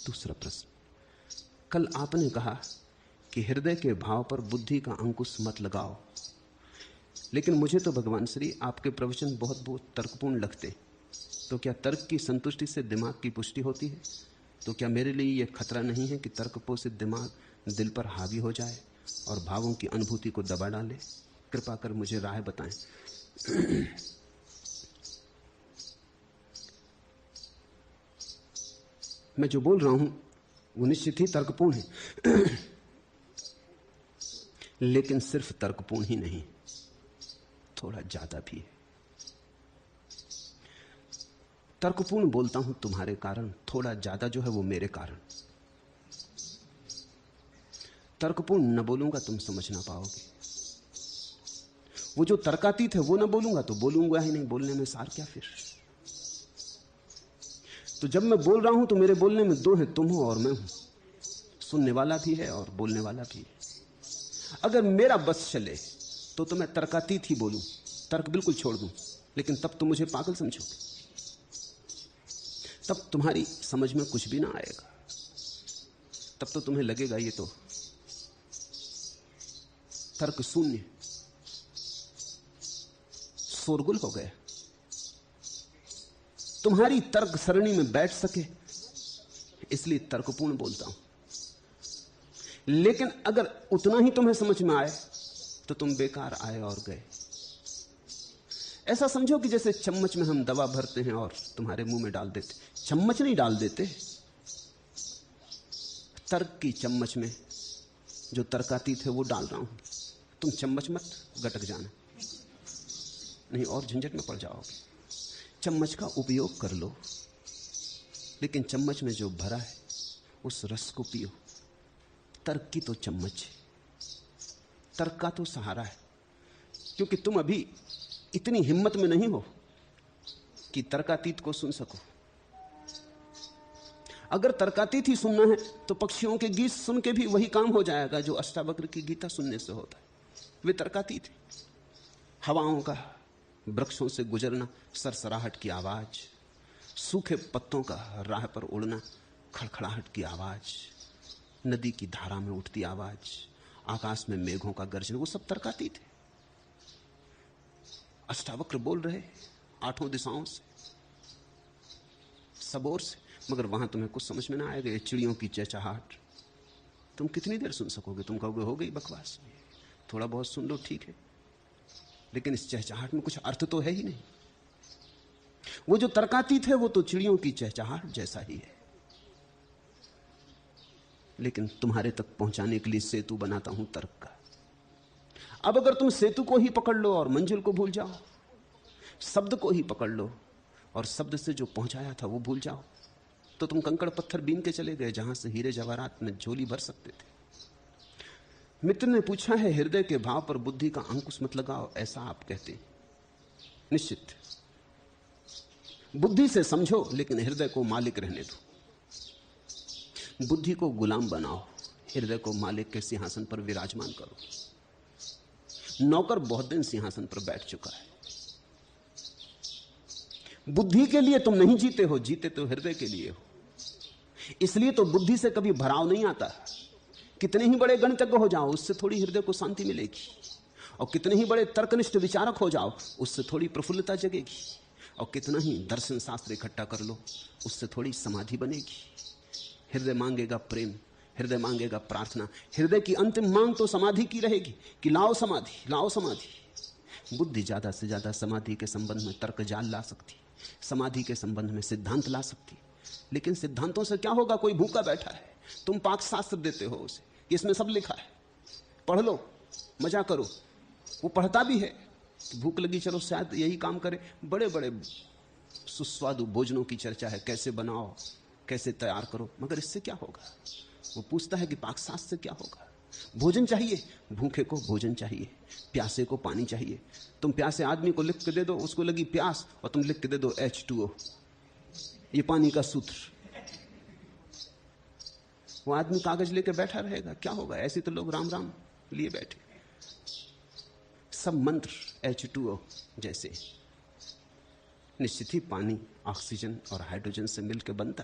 दूसरा प्रश्न, कल आपने कहा कि हृदय के भाव पर बुद्धि का अंकुश मत लगाओ, लेकिन मुझे तो भगवान श्री आपके प्रवचन बहुत बहुत तर्कपूर्ण लगते। तो क्या तर्क की संतुष्टि से दिमाग की पुष्टि होती है? तो क्या मेरे लिए यह खतरा नहीं है कि तर्कपोषित दिमाग दिल पर हावी हो जाए और भावों की अनुभूति को दबा डाले? कृपा कर मुझे राह बताएं। मैं जो बोल रहा हूं वो निश्चित ही तर्कपूर्ण है, लेकिन सिर्फ तर्कपूर्ण ही नहीं, थोड़ा ज्यादा भी है। तर्कपूर्ण बोलता हूं तुम्हारे कारण, थोड़ा ज्यादा जो है वो मेरे कारण। तर्कपूर्ण न बोलूंगा तुम समझ ना पाओगे, वो जो तर्कातीत है वो न बोलूंगा तो बोलूंगा ही नहीं, बोलने में सार क्या फिर। तो जब मैं बोल रहा हूं तो मेरे बोलने में दो हैं, तुम हो और मैं हूं, सुनने वाला भी है और बोलने वाला भी है। अगर मेरा बस चले तो मैं तर्कातीत ही बोलूं, तर्क बिल्कुल छोड़ दूं, लेकिन तब तुम मुझे पागल समझोगे, तब तुम्हारी समझ में कुछ भी ना आएगा, तब तो तुम्हें लगेगा ये तो तर्क शून्य शोरगुल हो गया। तुम्हारी तर्क सरणी में बैठ सके इसलिए तर्कपूर्ण बोलता हूं, लेकिन अगर उतना ही तुम्हें समझ में आए तो तुम बेकार आए और गए। ऐसा समझो कि जैसे चम्मच में हम दवा भरते हैं और तुम्हारे मुंह में डाल देते, चम्मच नहीं डाल देते, तर्क की चम्मच में जो तर्कातीत है वो डाल रहा हूं, तुम चम्मच मत गटक जाना, नहीं और झंझट में पड़ जाओगे। चम्मच का उपयोग कर लो, लेकिन चम्मच में जो भरा है उस रस को पियो। तर्क की तो चम्मच है, तर्क का तो सहारा है, क्योंकि तुम अभी इतनी हिम्मत में नहीं हो कि तर्कातीत को सुन सको। अगर तर्कातीत ही सुनना है तो पक्षियों के गीत सुन के भी वही काम हो जाएगा जो अष्टावक्र की गीता सुनने से होता है, वे तर्कातीत है। हवाओं का वृक्षों से गुजरना, सरसराहट की आवाज, सूखे पत्तों का राह पर उड़ना, खड़खड़ाहट की आवाज, नदी की धारा में उठती आवाज, आकाश में मेघों का गर्जन, वो सब तर्कातीत है। अष्टावक्र बोल रहे आठों दिशाओं से, सब ओर से, मगर वहां तुम्हें कुछ समझ में ना आएगा। ये चिड़ियों की चहचहाहट तुम कितनी देर सुन सकोगे? तुम कहोगे हो गई बकवास, थोड़ा बहुत सुन लो ठीक है, लेकिन इस चहचहाहट में कुछ अर्थ तो है ही नहीं। वो जो तर्कातीत है वो तो चिड़ियों की चहचहाहट जैसा ही है, लेकिन तुम्हारे तक पहुंचाने के लिए सेतु बनाता हूं तर्क का। अब अगर तुम सेतु को ही पकड़ लो और मंजिल को भूल जाओ, शब्द को ही पकड़ लो और शब्द से जो पहुंचाया था वो भूल जाओ, तो तुम कंकड़ पत्थर बीन के चले गए जहां से हीरे जवाहरात में झोली भर सकते थे। मित्र ने पूछा है, हृदय के भाव पर बुद्धि का अंकुश मत लगाओ, ऐसा आप कहते हैं। निश्चित बुद्धि से समझो, लेकिन हृदय को मालिक रहने दो। बुद्धि को गुलाम बनाओ, हृदय को मालिक के सिंहासन पर विराजमान करो। नौकर बहुत दिन सिंहासन पर बैठ चुका है। बुद्धि के लिए तुम नहीं जीते हो, जीते तो हृदय के लिए हो। इसलिए तो बुद्धि से कभी भराव नहीं आता। कितने ही बड़े गणितज्ञ हो जाओ, उससे थोड़ी हृदय को शांति मिलेगी, और कितने ही बड़े तर्कनिष्ठ विचारक हो जाओ, उससे थोड़ी प्रफुल्लता जगेगी, और कितना ही दर्शन शास्त्र इकट्ठा कर लो, उससे थोड़ी समाधि बनेगी। हृदय मांगेगा प्रेम, हृदय मांगेगा प्रार्थना। हृदय की अंतिम मांग तो समाधि की रहेगी कि लाओ समाधि, लाओ समाधि। बुद्धि ज्यादा से ज्यादा समाधि के संबंध में तर्क जाल ला सकती, समाधि के संबंध में सिद्धांत ला सकती, लेकिन सिद्धांतों से क्या होगा? कोई भूखा बैठा है, तुम पाकशास्त्र देते हो उसे, इसमें सब लिखा है, पढ़ लो, मजा करो। वो पढ़ता भी है, भूख लगी चलो शायद यही काम करे। बड़े बड़े सुस्वादु भोजनों की चर्चा है, कैसे बनाओ, कैसे तैयार करो, मगर इससे क्या होगा? वो पूछता है कि पाकशास्त्र से क्या होगा? भोजन चाहिए, भूखे को भोजन चाहिए, प्यासे को पानी चाहिए। तुम प्यासे आदमी को लिख के दे दो, उसको लगी प्यास, और तुम लिख के दे दो H2O, ये पानी का सूत्र, वो आदमी कागज लेके बैठा रहेगा, क्या होगा? ऐसे तो लोग राम राम लिए बैठे। सब मंत्र H2O जैसे। निश्चित ही पानी ऑक्सीजन और हाइड्रोजन से मिलकर बनता,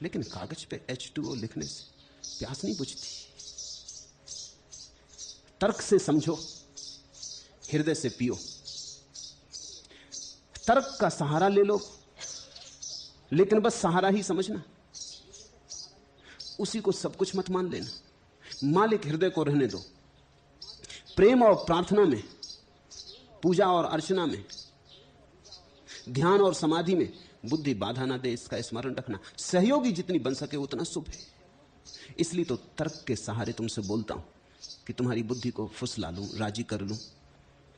लेकिन कागज पे H2O लिखने से प्यास नहीं बुझती। तर्क से समझो, हृदय से पियो। तर्क का सहारा ले लो, लेकिन बस सहारा ही समझना, उसी को सब कुछ मत मान लेना। मालिक हृदय को रहने दो। प्रेम और प्रार्थना में, पूजा और अर्चना में, ध्यान और समाधि में बुद्धि बाधा ना दे, इसका स्मरण रखना। सहयोगी जितनी बन सके उतना शुभ है। इसलिए तो तर्क के सहारे तुमसे बोलता हूं कि तुम्हारी बुद्धि को फुसला लूं, राजी कर लूं।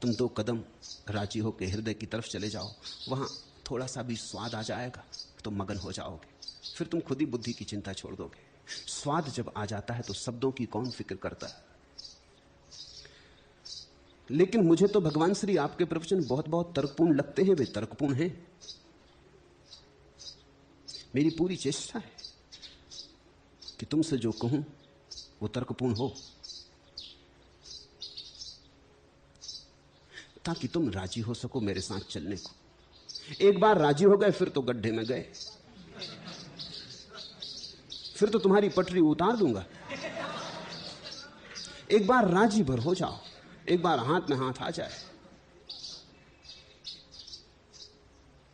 तुम 2 कदम राजी होकर हृदय की तरफ चले जाओ, वहां थोड़ा सा भी स्वाद आ जाएगा तो मगन हो जाओगे। फिर तुम खुद ही बुद्धि की चिंता छोड़ दोगे। स्वाद जब आ जाता है तो शब्दों की कौन फिक्र करता है। लेकिन मुझे तो भगवान श्री आपके प्रवचन बहुत बहुत तर्कपूर्ण लगते हैं। वे तर्कपूर्ण हैं। मेरी पूरी चेष्टा है कि तुमसे जो कहूं वो तर्कपूर्ण हो, ताकि तुम राजी हो सको मेरे साथ चलने को। एक बार राजी हो गए फिर तो गड्ढे में गए, फिर तो तुम्हारी पटरी उतार दूंगा। एक बार राजी भर हो जाओ, एक बार हाथ में हाथ आ जाए,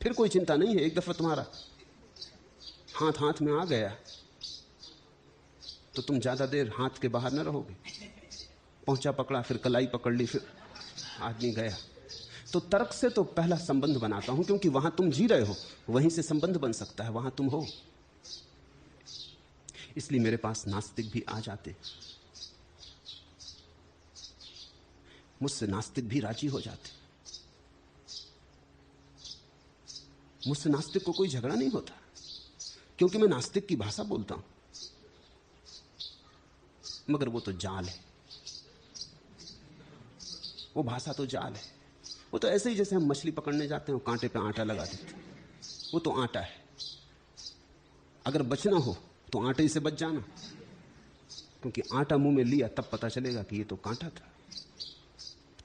फिर कोई चिंता नहीं है। एक दफा तुम्हारा हाथ हाथ में आ गया तो तुम ज्यादा देर हाथ के बाहर न रहोगे। पहुंचा पकड़ा, फिर कलाई पकड़ ली, फिर आदमी गया। तो तर्क से तो पहला संबंध बनाता हूं, क्योंकि वहां तुम जी रहे हो, वहीं से संबंध बन सकता है, वहां तुम हो। इसलिए मेरे पास नास्तिक भी आ जाते, मुझसे नास्तिक भी राजी हो जाते। मुझसे नास्तिक को कोई झगड़ा नहीं होता, क्योंकि मैं नास्तिक की भाषा बोलता हूं। मगर वो तो जाल है, वो भाषा तो जाल है। वो तो ऐसे ही जैसे हम मछली पकड़ने जाते हैं, कांटे पे आटा लगा देते, वो तो आटा है। अगर बचना हो तो आटे से बच जाना, क्योंकि आटा मुंह में लिया तब पता चलेगा कि ये तो कांटा था।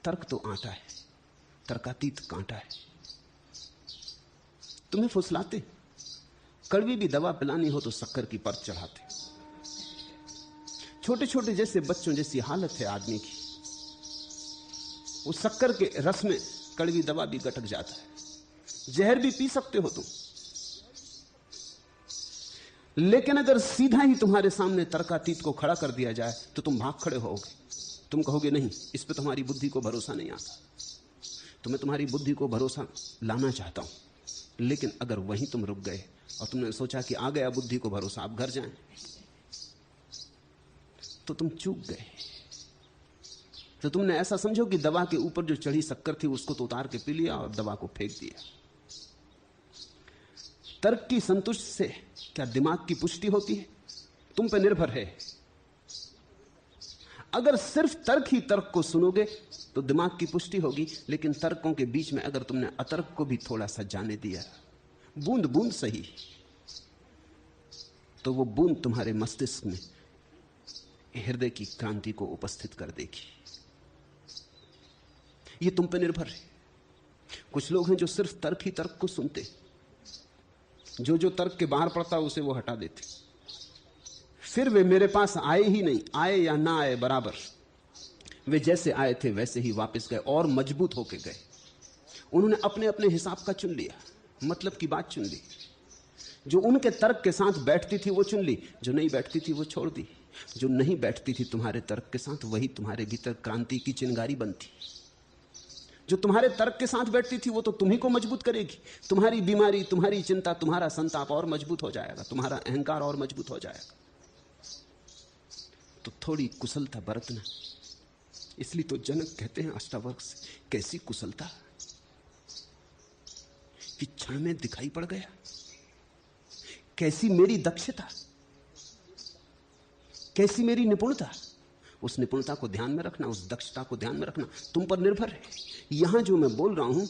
तर्क तो आटा है, तर्कातीत कांटा है। तुम्हें फुसलाते, कड़वी भी दवा पिलानी हो तो शक्कर की परत चढ़ाते। छोटे छोटे जैसे बच्चों जैसी हालत है आदमी की, उस शक्कर के रस में कड़वी दवा भी गटक जाता है। जहर भी पी सकते हो तुम, लेकिन अगर सीधा ही तुम्हारे सामने तर्कातीत को खड़ा कर दिया जाए तो तुम भाग खड़े होगे। तुम कहोगे नहीं, इस पे तुम्हारी बुद्धि को भरोसा नहीं आता। तो मैं तुम्हारी बुद्धि को भरोसा लाना चाहता हूं, लेकिन अगर वहीं तुम रुक गए और तुमने सोचा कि आ गया बुद्धि को भरोसा, आप घर जाएं, तो तुम चूक गए। तो तुमने ऐसा समझो कि दवा के ऊपर जो चढ़ी शक्कर थी उसको तो उतार के पी लिया और दवा को फेंक दिया। तर्क की संतुष्टि से क्या दिमाग की पुष्टि होती है? तुम पे निर्भर है। अगर सिर्फ तर्क ही तर्क को सुनोगे तो दिमाग की पुष्टि होगी, लेकिन तर्कों के बीच में अगर तुमने अतर्क को भी थोड़ा सा जाने दिया, बूंद बूंद सही, तो वो बूंद तुम्हारे मस्तिष्क में हृदय की क्रांति को उपस्थित कर देगी। ये तुम पे निर्भर है। कुछ लोग हैं जो सिर्फ तर्क ही तर्क को सुनते, जो तर्क के बाहर पड़ता उसे वो हटा देते, फिर वे मेरे पास आए ही नहीं, आए या ना आए बराबर। वे जैसे आए थे वैसे ही वापस गए और मजबूत होके गए। उन्होंने अपने अपने हिसाब का चुन लिया, मतलब की बात चुन ली। जो उनके तर्क के साथ बैठती थी वो चुन ली, जो नहीं बैठती थी वो छोड़ दी। जो नहीं बैठती थी तुम्हारे तर्क के साथ, वही तुम्हारे भीतर क्रांति की चिंगारी बनती। जो तुम्हारे तर्क के साथ बैठती थी वो तो तुम्ही को मजबूत करेगी। तुम्हारी बीमारी, तुम्हारी चिंता, तुम्हारा संताप और मजबूत हो जाएगा, तुम्हारा अहंकार और मजबूत हो जाएगा। तो थोड़ी कुशलता बरतना। इसलिए तो जनक कहते हैं अष्टावक्र से, कैसी कुशलता कि क्षण में दिखाई पड़ गया। कैसी मेरी दक्षता, कैसी मेरी निपुणता। उस निपुणता को ध्यान में रखना, उस दक्षता को ध्यान में रखना। तुम पर निर्भर है। यहां जो मैं बोल रहा हूं,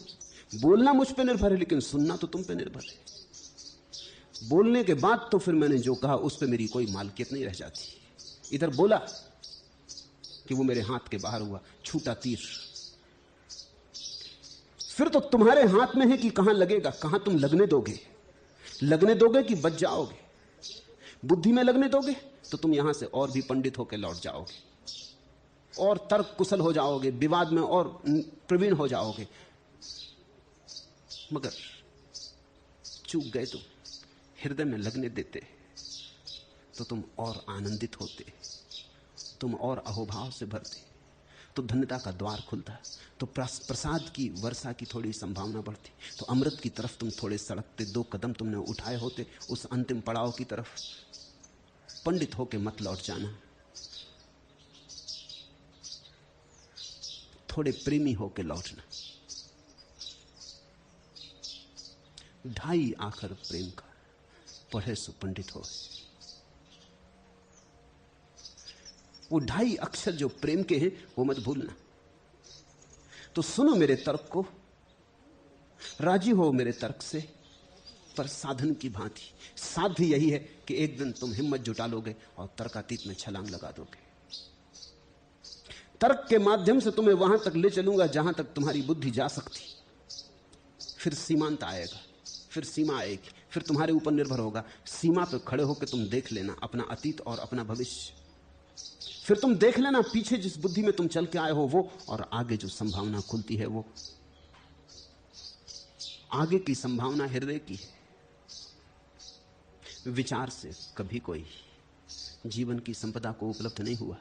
बोलना मुझ पर निर्भर है, लेकिन सुनना तो तुम पे निर्भर है। बोलने के बाद तो फिर मैंने जो कहा उस पर मेरी कोई मालकियत नहीं रह जाती। इधर बोला कि वो मेरे हाथ के बाहर हुआ, छूटा तीर। फिर तो तुम्हारे हाथ में है कि कहां लगेगा, कहां तुम लगने दोगे। लगने दोगे कि बच जाओगे। बुद्धि में लगने दोगे तो तुम यहां से और भी पंडित होकर लौट जाओगे और तर्क कुशल हो जाओगे, विवाद में और प्रवीण हो जाओगे। मगर चूक गए तुम, हृदय में लगने देते तो तुम और आनंदित होते, तुम और अहोभाव से भरते, तो धन्यता का द्वार खुलता, तो प्रसाद की वर्षा की थोड़ी संभावना बढ़ती, तो अमृत की तरफ तुम थोड़े सड़कते। 2 कदम तुमने उठाए होते उस अंतिम पड़ाव की तरफ। पंडित होके मत लौट जाना, थोड़े प्रेमी होके लौटना। 2.5 आखर प्रेम का, पढ़े सो पंडित हो। वो 2.5 अक्षर जो प्रेम के हैं वो मत भूलना। तो सुनो मेरे तर्क को, राजी हो मेरे तर्क से, पर साधन की भांति। साध्य यही है कि एक दिन तुम हिम्मत जुटा लोगे और तर्कातीत में छलांग लगा दोगे। तर्क के माध्यम से तुम्हें वहां तक ले चलूंगा जहां तक तुम्हारी बुद्धि जा सकती। फिर सीमांत आएगा, फिर सीमा आएगी, फिर तुम्हारे ऊपर निर्भर होगा। सीमा पर खड़े होकर तुम देख लेना अपना अतीत और अपना भविष्य। फिर तुम देख लेना पीछे जिस बुद्धि में तुम चल के आए हो वो, और आगे जो संभावना खुलती है वो। आगे की संभावना हृदय की है। विचार से कभी कोई जीवन की संपदा को उपलब्ध नहीं हुआ।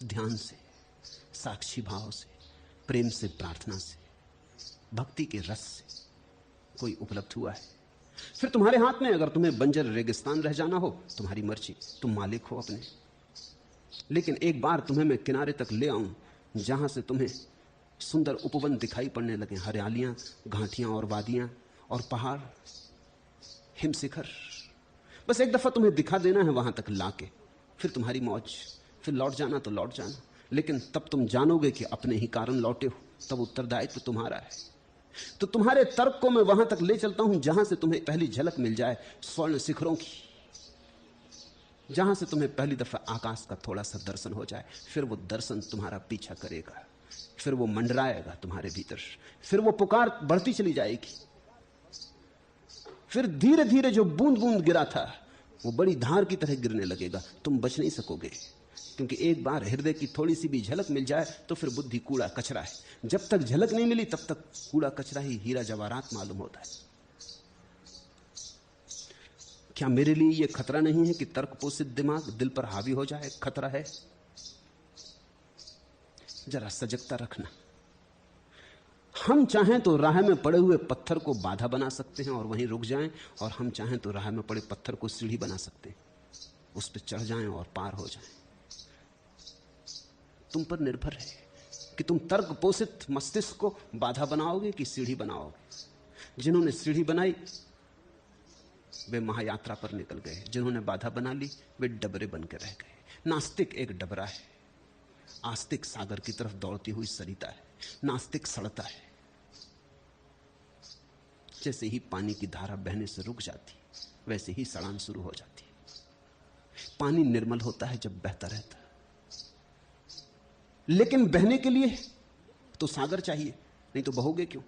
ध्यान से, साक्षी भाव से, प्रेम से, प्रार्थना से, भक्ति के रस से कोई उपलब्ध हुआ है। फिर तुम्हारे हाथ में, अगर तुम्हें बंजर रेगिस्तान रह जाना हो, तुम्हारी मर्जी, तुम मालिक हो अपने। लेकिन एक बार तुम्हें मैं किनारे तक ले आऊं जहां से तुम्हें सुंदर उपवन दिखाई पड़ने लगे, हरियालियां, घाटियां और वादियां और पहाड़, हिमशिखर। बस एक दफा तुम्हें दिखा देना है वहां तक लाके, फिर तुम्हारी मौज। फिर लौट जाना तो लौट जाना, लेकिन तब तुम जानोगे कि अपने ही कारण लौटे हो, तब उत्तरदायित्व तुम्हारा है। तो तुम्हारे तर्क को मैं वहां तक ले चलता हूं जहां से तुम्हें पहली झलक मिल जाए स्वर्ण शिखरों की, जहां से तुम्हें पहली दफा आकाश का थोड़ा सा दर्शन हो जाए। फिर वो दर्शन तुम्हारा पीछा करेगा, फिर वो मंडराएगा तुम्हारे भीतर, फिर वो पुकार बढ़ती चली जाएगी। फिर धीरे धीरे जो बूंद बूंद गिरा था वो बड़ी धार की तरह गिरने लगेगा। तुम बच नहीं सकोगे, क्योंकि एक बार हृदय की थोड़ी सी भी झलक मिल जाए तो फिर बुद्धि कूड़ा कचरा है। जब तक झलक नहीं मिली तब तक कूड़ा कचरा ही हीरा जवाहरात मालूम होता है। क्या मेरे लिए यह खतरा नहीं है कि तर्क पोषित दिमाग दिल पर हावी हो जाए? खतरा है। जरा सजगता रखना। हम चाहें तो राह में पड़े हुए पत्थर को बाधा बना सकते हैं और वहीं रुक जाएं, और हम चाहें तो राह में पड़े पत्थर को सीढ़ी बना सकते हैं, उस पर चढ़ जाएं और पार हो जाएं। तुम पर निर्भर है कि तुम तर्क पोषित मस्तिष्क को बाधा बनाओगे कि सीढ़ी बनाओगे। जिन्होंने सीढ़ी बनाई वे महायात्रा पर निकल गए, जिन्होंने बाधा बना ली वे डबरे बन के रह गए। नास्तिक एक डबरा है, आस्तिक सागर की तरफ दौड़ती हुई सरिता है। नास्तिक सड़ता है, जैसे ही पानी की धारा बहने से रुक जाती वैसे ही सड़ान शुरू हो जाती। पानी निर्मल होता है जब बहता रहता, लेकिन बहने के लिए तो सागर चाहिए, नहीं तो बहोगे क्यों?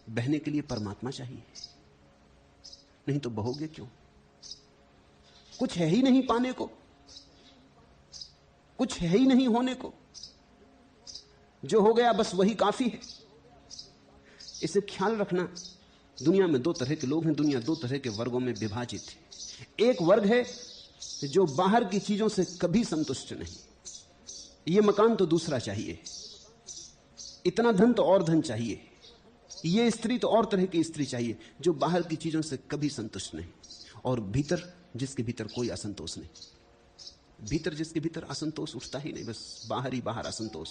बहने के लिए परमात्मा चाहिए, नहीं तो बहोगे क्यों? कुछ है ही नहीं पाने को, कुछ है ही नहीं होने को। जो हो गया बस वही काफी है। इसे ख्याल रखना। दुनिया में 2 तरह के लोग हैं, दुनिया 2 तरह के वर्गों में विभाजित है। एक वर्ग है जो बाहर की चीजों से कभी संतुष्ट नहीं। ये मकान तो दूसरा चाहिए, इतना धन तो और धन चाहिए, ये स्त्री तो और तरह की स्त्री चाहिए, जो बाहर की चीजों से कभी संतुष्ट नहीं। और भीतर, जिसके भीतर कोई असंतोष नहीं, भीतर जिसके भीतर असंतोष उठता ही नहीं, बस बाहर ही बाहर असंतोष।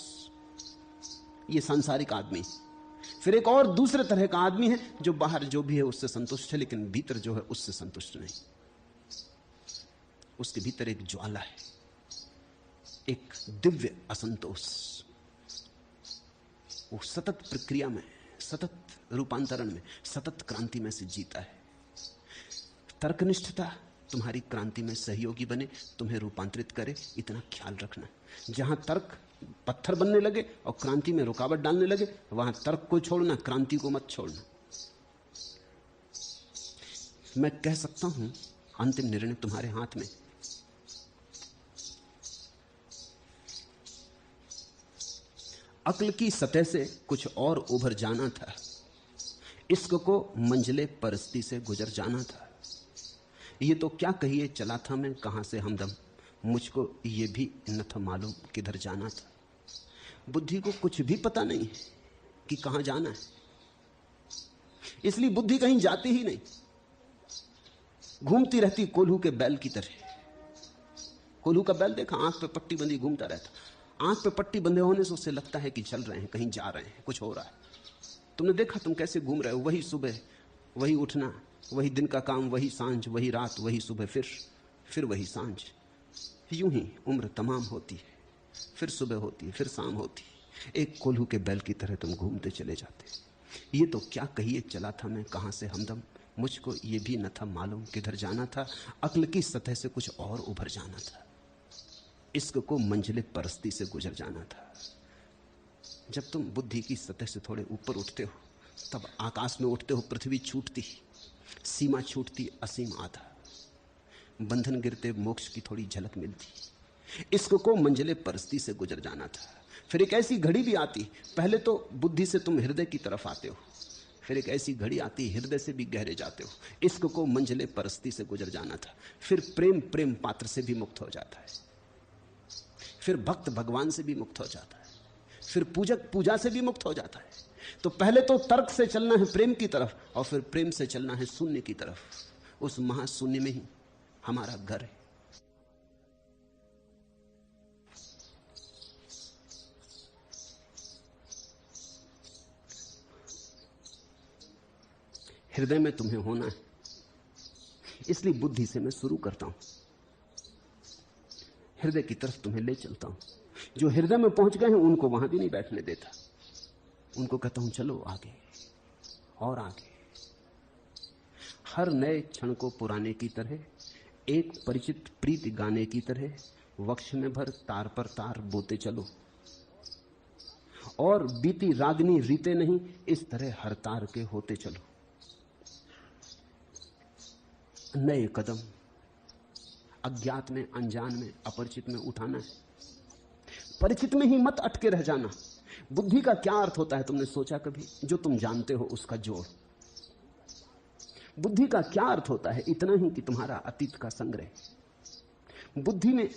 ये सांसारिक आदमी। फिर एक और दूसरे तरह का आदमी है जो बाहर जो भी है उससे संतुष्ट है, लेकिन भीतर जो है उससे संतुष्ट नहीं। उसके भीतर एक ज्वाला है, एक दिव्य असंतोष। वो सतत प्रक्रिया में, सतत रूपांतरण में, सतत क्रांति में से जीता है। तर्कनिष्ठता तुम्हारी क्रांति में सहयोगी बने, तुम्हें रूपांतरित करे, इतना ख्याल रखना। जहां तर्क पत्थर बनने लगे और क्रांति में रुकावट डालने लगे, वहां तर्क को छोड़ना, क्रांति को मत छोड़ना। मैं कह सकता हूं अंतिम निर्णय तुम्हारे हाथ में। अक्ल की सतह से कुछ और उभर जाना था, इश्क को मंजिले परस्ती से गुजर जाना था। ये तो क्या कहिए चला था मैं कहां से हमदम, मुझको ये भी न था मालूम किधर जाना था। बुद्धि को कुछ भी पता नहीं कि कहां जाना है, इसलिए बुद्धि कहीं जाती ही नहीं, घूमती रहती कोल्हू के बैल की तरह। कोल्हू का बैल देखा, आंख पे पट्टी बंधी घूमता रहता। आंख पे पट्टी बंधे होने से उसे लगता है कि चल रहे हैं, कहीं जा रहे हैं, कुछ हो रहा है। तुमने देखा तुम कैसे घूम रहे हो, वही सुबह वही उठना, वही दिन का काम, वही सांझ, वही रात, वही सुबह, फिर वही सांझ। यूं ही उम्र तमाम होती है, फिर सुबह होती है, फिर शाम होती है। एक कोल्हू के बैल की तरह तुम घूमते चले जाते। ये तो क्या कहिए चला था मैं कहां से हमदम, मुझको ये भी न था मालूम किधर जाना था। अक्ल की सतह से कुछ और उभर जाना था, इश्क को मंजिले परस्ती से गुजर जाना था। जब तुम बुद्धि की सतह से थोड़े ऊपर उठते हो, तब आकाश में उठते हो, पृथ्वी छूटती, सीमा छूटती, असीम आधा, बंधन गिरते, मोक्ष की थोड़ी झलक मिलती। इश्क को मंजिले परस्ती से गुजर जाना था। फिर एक ऐसी घड़ी भी आती, पहले तो बुद्धि से तुम हृदय की तरफ आते हो, फिर एक ऐसी घड़ी आती हृदय से भी गहरे जाते हो। इश्क को मंजिले परस्ती से गुजर जाना था। फिर प्रेम पात्र से भी मुक्त हो जाता है, फिर भक्त भगवान से भी मुक्त हो जाता है, फिर पूजक पूजा से भी मुक्त हो जाता है। तो पहले तो तर्क से चलना है प्रेम की तरफ, और फिर प्रेम से चलना है शून्य की तरफ। उस महाशून्य में ही हमारा घर है। हृदय में तुम्हें होना है, इसलिए बुद्धि से मैं शुरू करता हूं, हृदय की तरफ तुम्हें ले चलता हूं। जो हृदय में पहुंच गए हैं उनको वहां भी नहीं बैठने देता, उनको कहता हूं चलो आगे और आगे। हर नए क्षण को पुराने की तरह, एक परिचित प्रीति गाने की तरह, वक्ष में भर तार पर तार बोते चलो। और बीती रागनी रीते नहीं, इस तरह हर तार के होते चलो। नए कदम अज्ञात में, अनजान में, अपरिचित में उठाना है। परिचित में ही मत अटके रह जाना। बुद्धि का क्या अर्थ होता है, तुमने सोचा कभी? जो तुम जानते हो उसका जोड़। बुद्धि का क्या अर्थ होता है? इतना ही कि तुम्हारा अतीत का संग्रह। बुद्धि में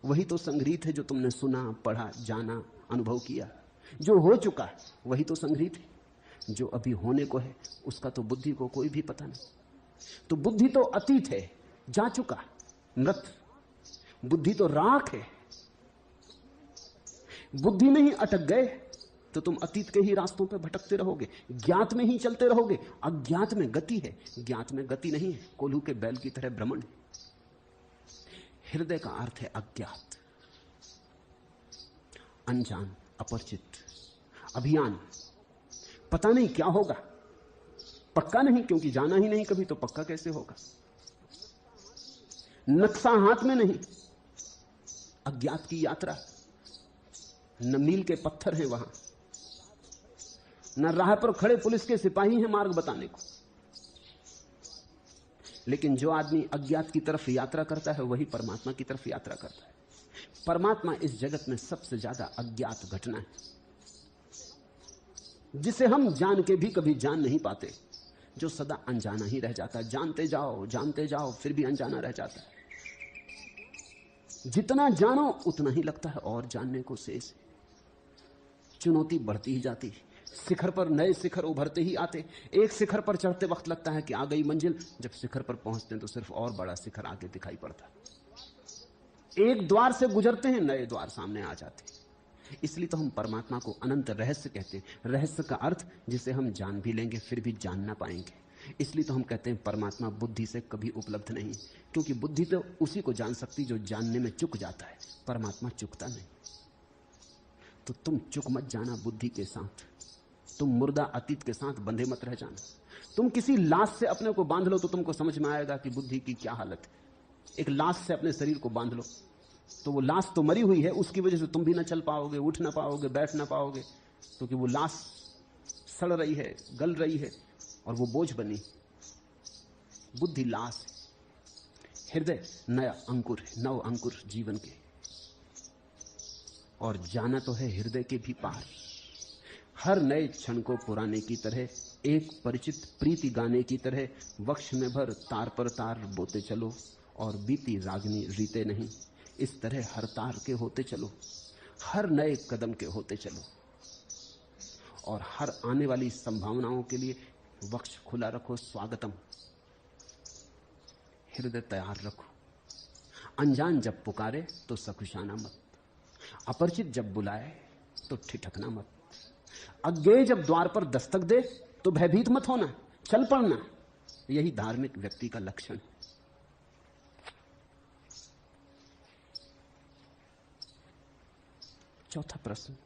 वही तो संग्रहित है जो तुमने सुना, पढ़ा, जाना, अनुभव किया। जो हो चुका है वही तो संग्रहित है। जो अभी होने को है उसका तो बुद्धि को कोई भी पता नहीं। तो बुद्धि तो अतीत है, जा चुका, मृत। बुद्धि तो राख है। बुद्धि में ही अटक गए तो तुम अतीत के ही रास्तों पर भटकते रहोगे, ज्ञात में ही चलते रहोगे। अज्ञात में गति है, ज्ञात में गति नहीं है। कोल्हू के बैल की तरह भ्रमण है। हृदय का अर्थ है अज्ञात, अनजान, अपरिचित, अभियान। पता नहीं क्या होगा, पक्का नहीं, क्योंकि जाना ही नहीं कभी, तो पक्का कैसे होगा। नक्शा हाथ में नहीं, अज्ञात की यात्रा। न मील के पत्थर हैं वहां, न राह पर खड़े पुलिस के सिपाही हैं मार्ग बताने को। लेकिन जो आदमी अज्ञात की तरफ यात्रा करता है वही परमात्मा की तरफ यात्रा करता है। परमात्मा इस जगत में सबसे ज्यादा अज्ञात घटना है, जिसे हम जान के भी कभी जान नहीं पाते, जो सदा अनजाना ही रह जाता है। जानते जाओ फिर भी अनजाना रह जाता है। जितना जानो उतना ही लगता है और जानने को शेष है। चुनौती बढ़ती ही जाती है, शिखर पर नए शिखर उभरते ही आते। एक शिखर पर चढ़ते वक्त लगता है कि आ गई मंजिल, जब शिखर पर पहुंचते हैं तो सिर्फ और बड़ा शिखर आगे दिखाई पड़ता है। एक द्वार से गुजरते हैं, नए द्वार सामने आ जाते हैं। इसलिए तो हम परमात्मा को अनंत रहस्य कहते हैं। रहस्य का अर्थ जिसे हम जान भी लेंगे फिर भी जान ना पाएंगे। इसलिए तो हम कहते हैं परमात्मा बुद्धि से कभी उपलब्ध नहीं, क्योंकि बुद्धि तो उसी को जान सकती जो जानने में चूक जाता है, परमात्मा चूकता नहीं। तो तुम चूक मत जाना बुद्धि के साथ, तुम मुर्दा अतीत के साथ बंधे मत रह जाना। तुम किसी लाश से अपने को बांध लो तो तुमको समझ में आएगा कि बुद्धि की क्या हालत है। एक लाश से अपने शरीर को बांध लो तो वो लाश तो मरी हुई है, उसकी वजह से तुम भी ना चल पाओगे, उठ ना पाओगे, बैठ ना पाओगे, क्योंकि वो लाश सड़ रही है, गल रही है और वो बोझ बनी। बुद्धि लाश है, हृदय नया अंकुर है, नव अंकुर जीवन के, और जाना तो है हृदय के भी पार। हर नए क्षण को पुराने की तरह, एक परिचित प्रीति गाने की तरह वक्ष में भर तार पर तार बोते चलो, और बीती रागनी रीते नहीं, इस तरह हर तार के होते चलो, हर नए कदम के होते चलो, और हर आने वाली संभावनाओं के लिए वक्ष खुला रखो, स्वागतम, हृदय तैयार रखो। अनजान जब पुकारे तो सकुशाना मत, अपरिचित जब बुलाए तो ठिठकना मत, अज्ञेय जब द्वार पर दस्तक दे तो भयभीत मत होना, चल पड़ना। यही धार्मिक व्यक्ति का लक्षण। चौथा प्रश्न,